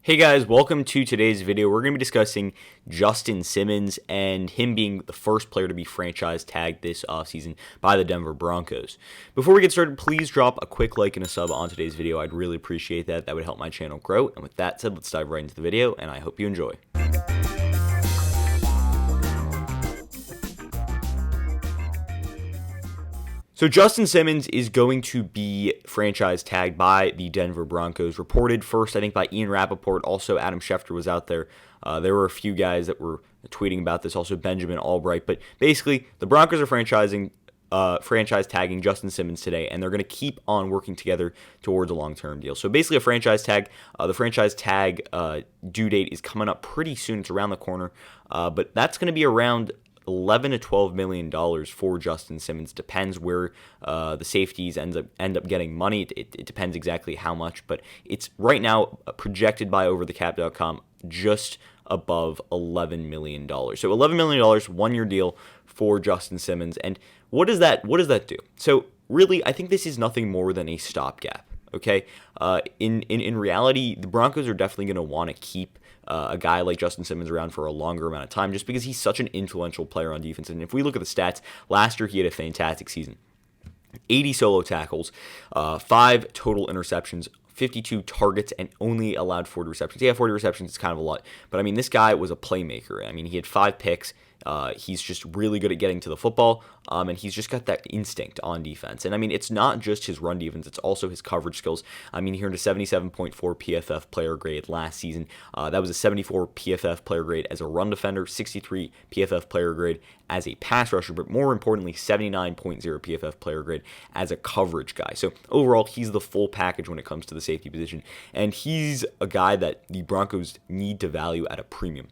Hey guys, welcome to today's video. We're going to be discussing Justin Simmons and him being the first player to be franchise tagged this offseason by the Denver Broncos. Before we get started, please drop a quick like and a sub on today's video. I'd really appreciate that. That would help my channel grow. And with that said, let's dive right into the video, and I hope you enjoy. So Justin Simmons is going to be franchise tagged by the Denver Broncos. Reported first, I think, by Ian Rappaport. Also, Adam Schefter was out there. There were a few guys that were tweeting about this. Also, Benjamin Albright. But basically, the Broncos are franchise tagging Justin Simmons today, and they're going to keep on working together towards a long-term deal. So basically, a franchise tag. The franchise tag due date is coming up pretty soon. It's around the corner, but that's going to be around $11 to $12 million for Justin Simmons. Depends where the safeties end up getting money. It depends exactly how much, but it's right now projected by overthecap.com just above $11 million. So $11 million, 1-year deal for Justin Simmons. And what does that do? So really, I think this is nothing more than a stopgap. Okay, in reality, the Broncos are definitely going to want to keep a guy like Justin Simmons around for a longer amount of time, just because he's such an influential player on defense. And if we look at the stats, last year he had a fantastic season. 80 solo tackles, 5 total interceptions, 52 targets, and only allowed 40 receptions. Yeah, 40 receptions is kind of a lot, but I mean, this guy was a playmaker. I mean, he had 5 picks. He's just really good at getting to the football, and he's just got that instinct on defense. And I mean, it's not just his run defense, it's also his coverage skills. I mean, he earned a 77.4 PFF player grade last season. That was a 74 PFF player grade as a run defender, 63 PFF player grade as a pass rusher, but more importantly, 79.0 PFF player grade as a coverage guy. So overall, he's the full package when it comes to the safety position, and he's a guy that the Broncos need to value at a premium.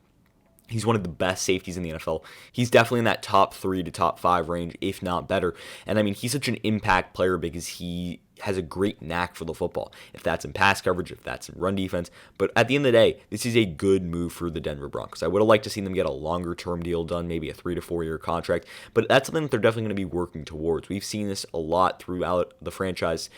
He's one of the best safeties in the NFL. He's definitely in that top 3 to top 5 range, if not better. And I mean, he's such an impact player because he has a great knack for the football, if that's in pass coverage, if that's in run defense. But at the end of the day, this is a good move for the Denver Broncos. I would have liked to see them get a longer-term deal done, maybe a 3 to 4 year contract, but that's something that they're definitely going to be working towards. We've seen this a lot throughout the franchise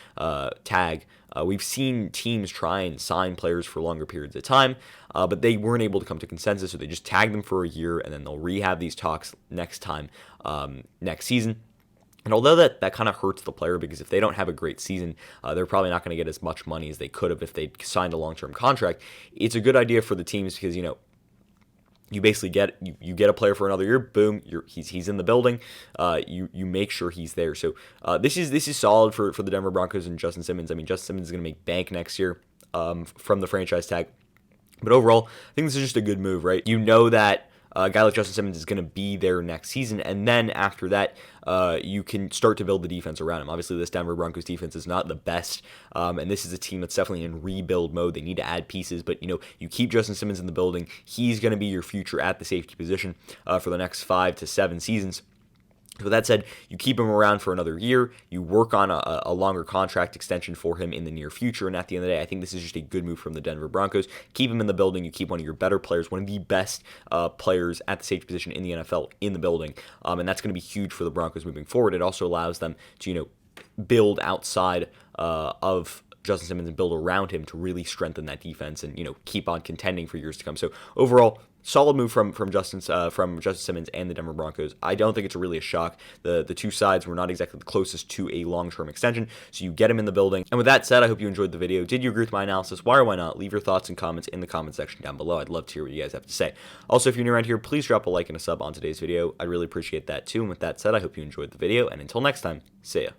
tag. We've seen teams try and sign players for longer periods of time, but they weren't able to come to consensus, so they just tag them for a year, and then they'll rehab these talks next season. And although that kind of hurts the player, because if they don't have a great season, they're probably not going to get as much money as they could have if they signed a long-term contract. It's a good idea for the teams because, you know, you basically get a player for another year. Boom, he's in the building. You make sure he's there. So this is solid for the Denver Broncos and Justin Simmons. I mean, Justin Simmons is going to make bank next year from the franchise tag. But overall, I think this is just a good move, right? You know that a guy like Justin Simmons is going to be there next season, and then after that, you can start to build the defense around him. Obviously, this Denver Broncos defense is not the best, and this is a team that's definitely in rebuild mode. They need to add pieces, but you know, you keep Justin Simmons in the building. He's going to be your future at the safety position for the next 5 to 7 seasons. With that said, you keep him around for another year, you work on a longer contract extension for him in the near future, and at the end of the day, I think this is just a good move from the Denver Broncos. Keep him in the building, you keep one of your better players, one of the best players at the safety position in the NFL in the building, and that's going to be huge for the Broncos moving forward. It also allows them to, you know, build outside of Justin Simmons and build around him to really strengthen that defense and, you know, keep on contending for years to come. So overall, solid move from Justin Simmons and the Denver Broncos. I don't think it's really a shock. The two sides were not exactly the closest to a long-term extension, so you get him in the building. And with that said, I hope you enjoyed the video. Did you agree with my analysis? Why or why not? Leave your thoughts and comments in the comment section down below. I'd love to hear what you guys have to say. Also, if you're new around here, please drop a like and a sub on today's video. I'd really appreciate that too. And with that said, I hope you enjoyed the video, and until next time, see ya.